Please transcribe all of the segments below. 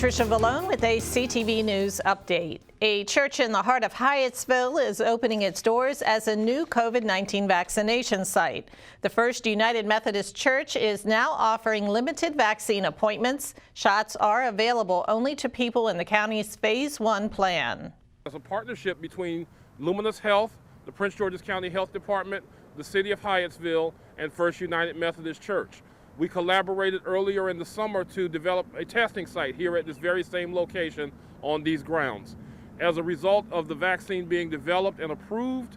Patricia Vallone with a CTV News update. A church in the heart of Hyattsville is opening its doors as a new COVID-19 vaccination site. The First United Methodist Church is now offering limited vaccine appointments. Shots are available only to people in the county's Phase 1 plan. It's a partnership between Luminous Health, the Prince George's County Health Department, the City of Hyattsville, and First United Methodist Church. We collaborated earlier in the summer to develop a testing site here at this very same location on these grounds. As a result of the vaccine being developed and approved,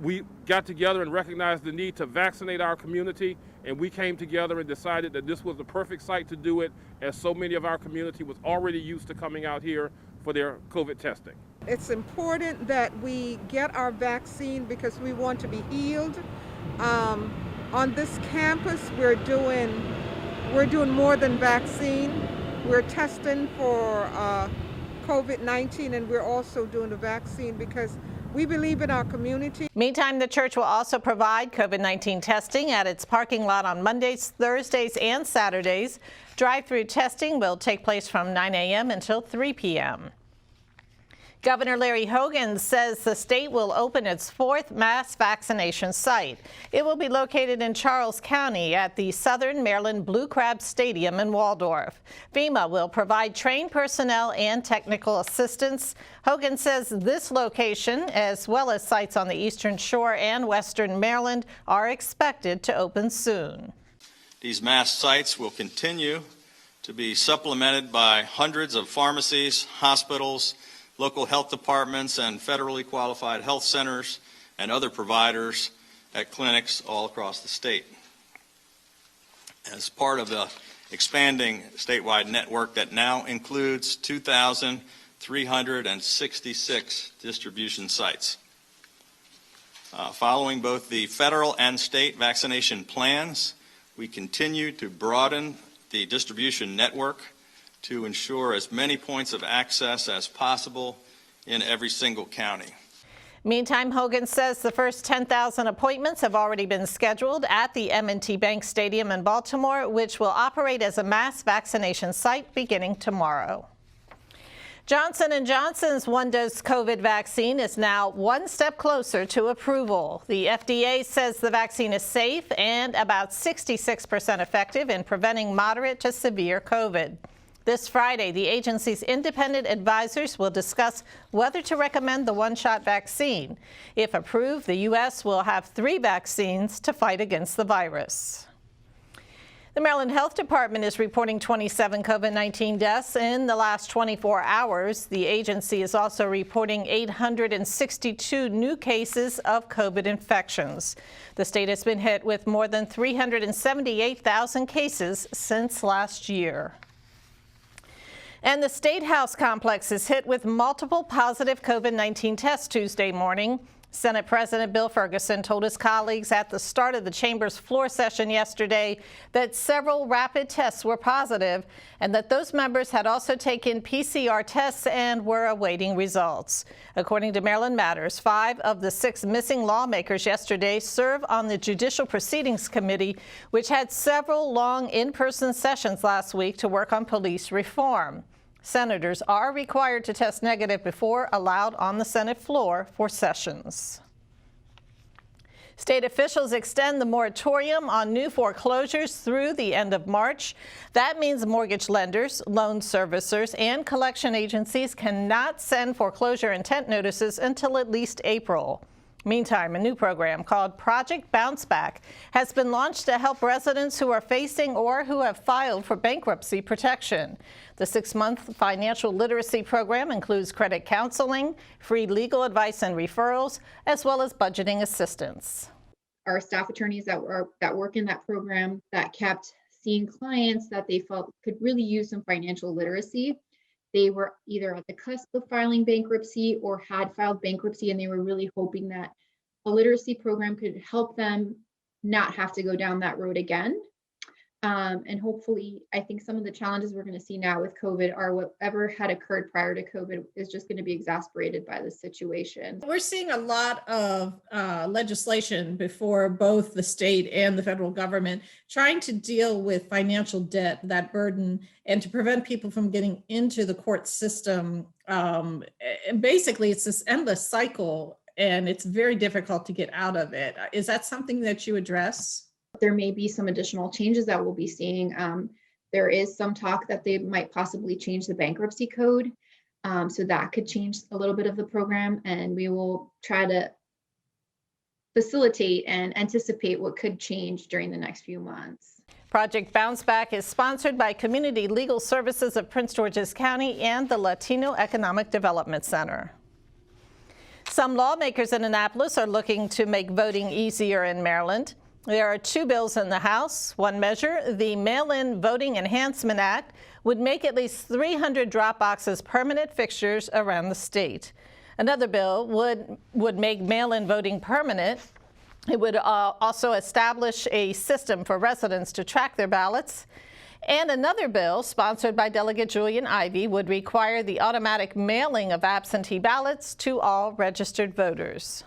we got together and recognized the need to vaccinate our community, and we came together and decided that this was the perfect site to do it, as so many of our community was already used to coming out here for their COVID testing. It's important that we get our vaccine because we want to be healed. On this campus, we're doing more than vaccine. We're testing for COVID-19, and we're also doing the vaccine because we believe in our community. Meantime, the church will also provide COVID-19 testing at its parking lot on Mondays, Thursdays, and Saturdays. Drive-through testing will take place from 9 a.m. until 3 p.m. Governor Larry Hogan says the state will open its 4th mass vaccination site. It will be located in Charles County at the Southern Maryland Blue Crab Stadium in Waldorf. FEMA will provide trained personnel and technical assistance. Hogan says this location, as well as sites on the Eastern Shore and Western Maryland, are expected to open soon. These mass sites will continue to be supplemented by hundreds of pharmacies, hospitals, local health departments, and federally qualified health centers and other providers at clinics all across the state. As part of the expanding statewide network that now includes 2,366 distribution sites. Following both the federal and state vaccination plans, we continue to broaden the distribution network to ensure as many points of access as possible in every single county. Meantime, Hogan says the first 10,000 appointments have already been scheduled at the M&T Bank Stadium in Baltimore, which will operate as a mass vaccination site beginning tomorrow. Johnson & Johnson's one-dose COVID vaccine is now one step closer to approval. The FDA says the vaccine is safe and about 66% effective in preventing moderate to severe COVID. This Friday, the agency's independent advisors will discuss whether to recommend the one-shot vaccine. If approved, the U.S. will have 3 vaccines to fight against the virus. The Maryland Health Department is reporting 27 COVID-19 deaths in the last 24 hours. The agency is also reporting 862 new cases of COVID infections. The state has been hit with more than 378,000 cases since last year. And the State House complex is hit with multiple positive COVID-19 tests Tuesday morning. Senate President Bill Ferguson told his colleagues at the start of the chamber's floor session yesterday that several rapid tests were positive and that those members had also taken PCR tests and were awaiting results. According to Maryland Matters, 5 of the 6 missing lawmakers yesterday serve on the Judicial Proceedings Committee, which had several long in-person sessions last week to work on police reform. Senators are required to test negative before allowed on the Senate floor for sessions. State officials extend the moratorium on new foreclosures through the end of March. That means mortgage lenders, loan servicers, and collection agencies cannot send foreclosure intent notices until at least April. Meantime, a new program called Project Bounce Back has been launched to help residents who are facing or who have filed for bankruptcy protection. The 6-month financial literacy program includes credit counseling, free legal advice and referrals, as well as budgeting assistance. Our staff attorneys that work in that program that kept seeing clients that they felt could really use some financial literacy. They were either at the cusp of filing bankruptcy or had filed bankruptcy, and they were really hoping that a literacy program could help them not have to go down that road again. And hopefully, I think some of the challenges we're going to see now with COVID are whatever had occurred prior to COVID is just going to be exacerbated by this situation. We're seeing a lot of legislation before both the state and the federal government trying to deal with financial debt, that burden, and to prevent people from getting into the court system. And basically, it's this endless cycle, and it's very difficult to get out of it. Is that something that you address? There may be some additional changes that we'll be seeing. There is some talk that they might possibly change the bankruptcy code. So that could change a little bit of the program, and we will try to facilitate and anticipate what could change during the next few months. Project Bounce Back is sponsored by Community Legal Services of Prince George's County and the Latino Economic Development Center. Some lawmakers in Annapolis are looking to make voting easier in Maryland. There are 2 bills in the House. One measure, the Mail-in Voting Enhancement Act, would make at least 300 drop boxes permanent fixtures around the state. Another bill would make mail-in voting permanent. It would also establish a system for residents to track their ballots. And another bill, sponsored by Delegate Julian Ivey, would require the automatic mailing of absentee ballots to all registered voters.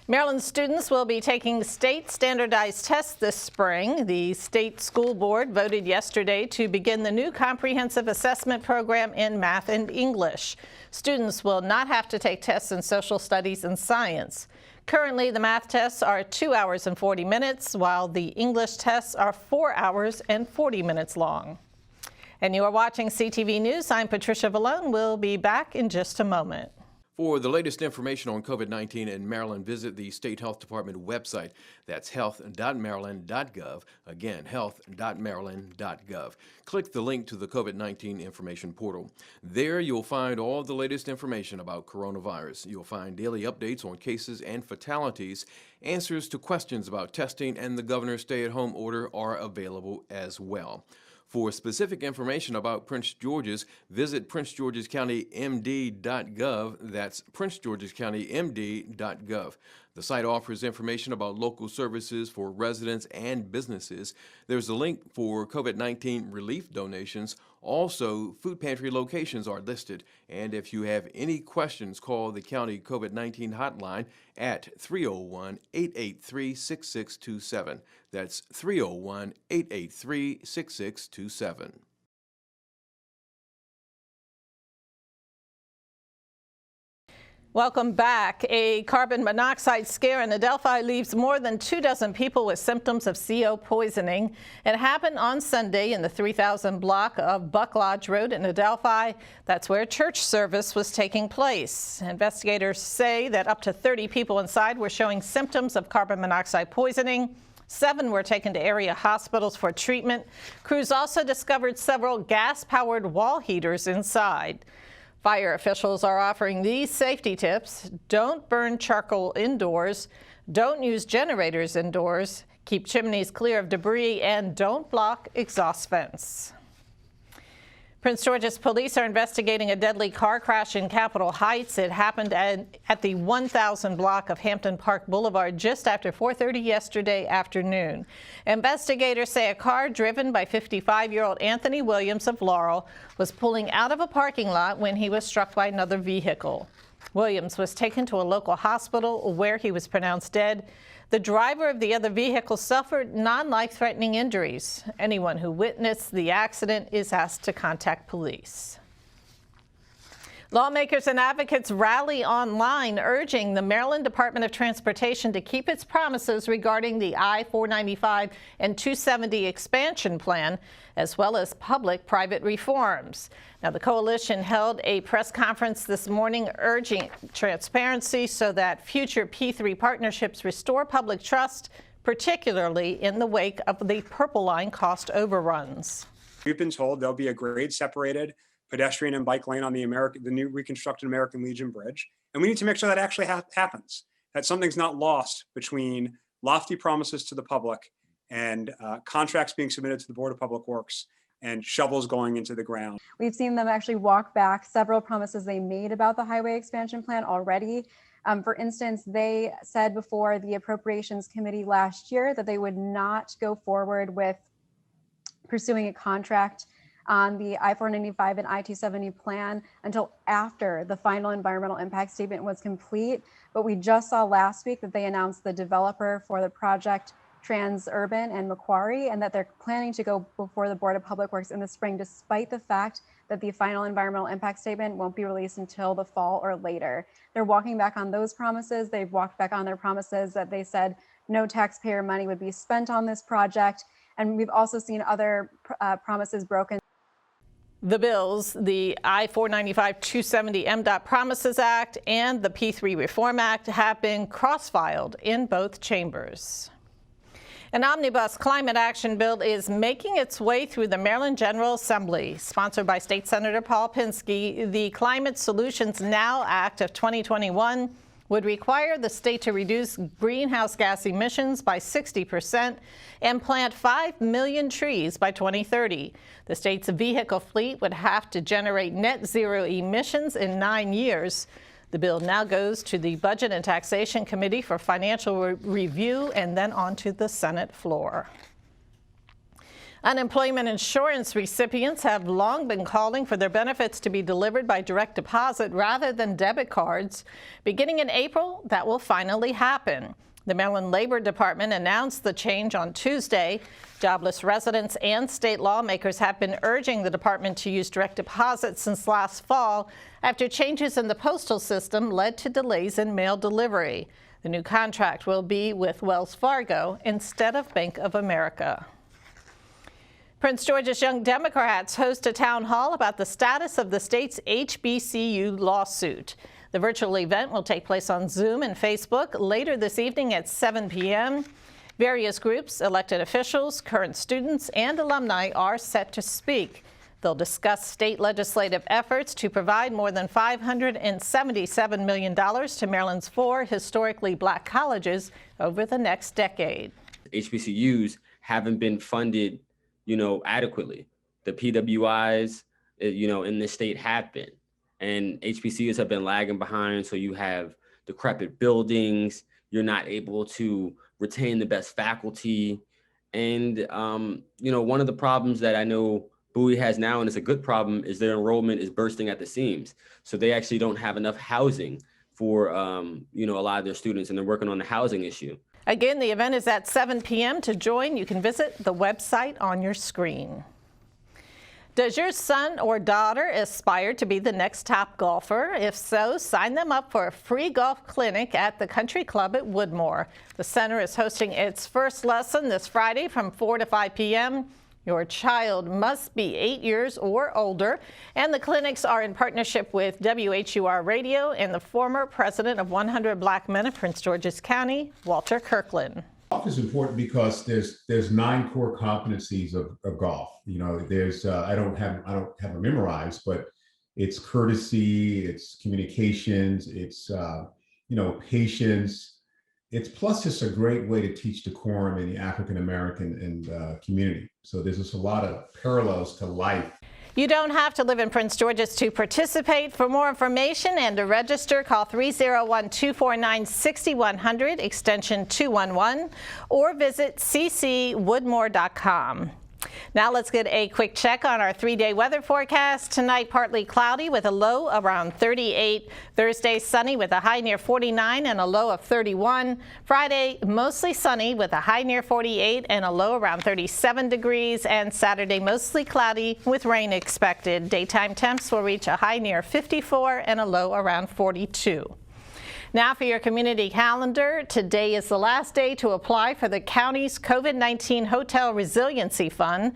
Maryland students will be taking state standardized tests this spring. The state school board voted yesterday to begin the new comprehensive assessment program in math and English. Students will not have to take tests in social studies and science. Currently, the math tests are 2 hours and 40 minutes, while the English tests are 4 hours and 40 minutes long. And you are watching CTV News. I'm Patricia Vallone. We'll be back in just a moment. For the latest information on COVID-19 in Maryland, visit the State Health Department website. That's health.maryland.gov. Again, health.maryland.gov. Click the link to the COVID-19 information portal. There you'll find all the latest information about coronavirus. You'll find daily updates on cases and fatalities. Answers to questions about testing and the governor's stay-at-home order are available as well. For specific information about Prince George's, visit PrinceGeorgesCountyMD.GOV. That's PrinceGeorgesCountyMD.GOV. The site offers information about local services for residents and businesses. There's a link for COVID-19 relief donations. Also, food pantry locations are listed. And if you have any questions, call the county COVID-19 hotline at 301-883-6627. That's 301-883-6627. Welcome back. A carbon monoxide scare in Adelphi leaves more than 24 people with symptoms of CO poisoning. It happened on Sunday in the 3000 block of Buck Lodge Road in Adelphi. That's where church service was taking place. Investigators say that up to 30 people inside were showing symptoms of carbon monoxide poisoning. 7 were taken to area hospitals for treatment. Crews also discovered several gas-powered wall heaters inside. Fire officials are offering these safety tips. Don't burn charcoal indoors. Don't use generators indoors. Keep chimneys clear of debris and don't block exhaust vents. Prince George's police are investigating a deadly car crash in Capitol Heights. It happened at the 1000 block of Hampton Park Boulevard just after 4:30 yesterday afternoon. Investigators say a car driven by 55-year-old Anthony Williams of Laurel was pulling out of a parking lot when he was struck by another vehicle. Williams was taken to a local hospital where he was pronounced dead. The driver of the other vehicle suffered non-life-threatening injuries. Anyone who witnessed the accident is asked to contact police. Lawmakers and advocates rally online urging the Maryland Department of Transportation to keep its promises regarding the I-495 and 270 expansion plan, as well as public-private reforms. Now, the coalition held a press conference this morning urging transparency so that future P3 partnerships restore public trust, particularly in the wake of the Purple Line cost overruns. We've been told there'll be a grade-separated pedestrian and bike lane on the new reconstructed American Legion Bridge. And we need to make sure that actually happens, that something's not lost between lofty promises to the public and contracts being submitted to the Board of Public Works and shovels going into the ground. We've seen them actually walk back several promises they made about the highway expansion plan already. For instance, they said before the Appropriations Committee last year that they would not go forward with pursuing a contract on the I-495 and I-270 plan until after the final environmental impact statement was complete. But we just saw last week that they announced the developer for the project, Transurban and Macquarie, and that they're planning to go before the Board of Public Works in the spring, despite the fact that the final environmental impact statement won't be released until the fall or later. They're walking back on those promises. They've walked back on their promises that they said no taxpayer money would be spent on this project. And we've also seen other promises broken. The bills, the I-495-270 MDOT Promises Act and the P3 Reform Act, have been cross-filed in both chambers. An omnibus climate action bill is making its way through the Maryland General Assembly. Sponsored by State Senator Paul Pinsky, the Climate Solutions Now Act of 2021 would require the state to reduce greenhouse gas emissions by 60% and plant 5 million trees by 2030. The state's vehicle fleet would have to generate net zero emissions in 9 years. The bill now goes to the Budget and Taxation Committee for financial review and then onto the Senate floor. Unemployment insurance recipients have long been calling for their benefits to be delivered by direct deposit rather than debit cards. Beginning in April, that will finally happen. The Maryland Labor Department announced the change on Tuesday. Jobless residents and state lawmakers have been urging the department to use direct deposit since last fall after changes in the postal system led to delays in mail delivery. The new contract will be with Wells Fargo instead of Bank of America. Prince George's Young Democrats host a town hall about the status of the state's HBCU lawsuit. The virtual event will take place on Zoom and Facebook later this evening at 7 p.m. Various groups, elected officials, current students, and alumni are set to speak. They'll discuss state legislative efforts to provide more than $577 million to Maryland's 4 historically black colleges over the next decade. HBCUs haven't been funded, adequately. The PWIs, in the state have been. And HBCUs have been lagging behind, so you have decrepit buildings, you're not able to retain the best faculty. And, one of the problems that I know Bowie has now, and it's a good problem, is their enrollment is bursting at the seams. So they actually don't have enough housing for, a lot of their students, and they're working on the housing issue. Again, the event is at 7 p.m. To join, you can visit the website on your screen. Does your son or daughter aspire to be the next top golfer? If so, sign them up for a free golf clinic at the Country Club at Woodmore. The center is hosting its first lesson this Friday from 4 to 5 p.m. Your child must be 8 years or older, and the clinics are in partnership with WHUR Radio and the former president of 100 Black Men of Prince George's County, Walter Kirkland. Golf is important because there's 9 core competencies of golf. There's I don't have them memorized, but it's courtesy, it's communications, it's patience. It's plus just a great way to teach decorum in the African American community. So there's just a lot of parallels to life. You don't have to live in Prince George's to participate. For more information and to register, call 301-249-6100, extension 211, or visit ccwoodmore.com. Now let's get a quick check on our 3-day weather forecast. Tonight, partly cloudy with a low around 38. Thursday, sunny with a high near 49 and a low of 31. Friday, mostly sunny with a high near 48 and a low around 37 degrees. And Saturday, mostly cloudy with rain expected. Daytime temps will reach a high near 54 and a low around 42. Now for your community calendar. Today is the last day to apply for the county's COVID-19 Hotel Resiliency Fund.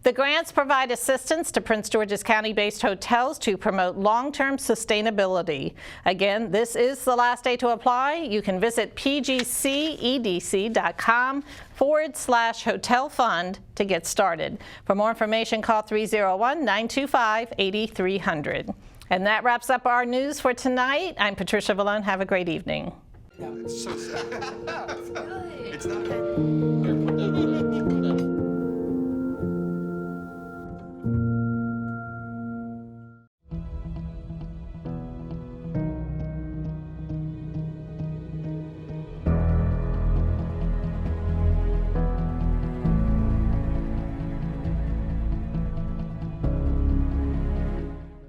The grants provide assistance to Prince George's County-based hotels to promote long-term sustainability. Again, this is the last day to apply. You can visit pgcedc.com/hotel fund to get started. For more information, call 301-925-8300. And that wraps up our news for tonight. I'm Patricia Vallone. Have a great evening. It's so sad. It's not.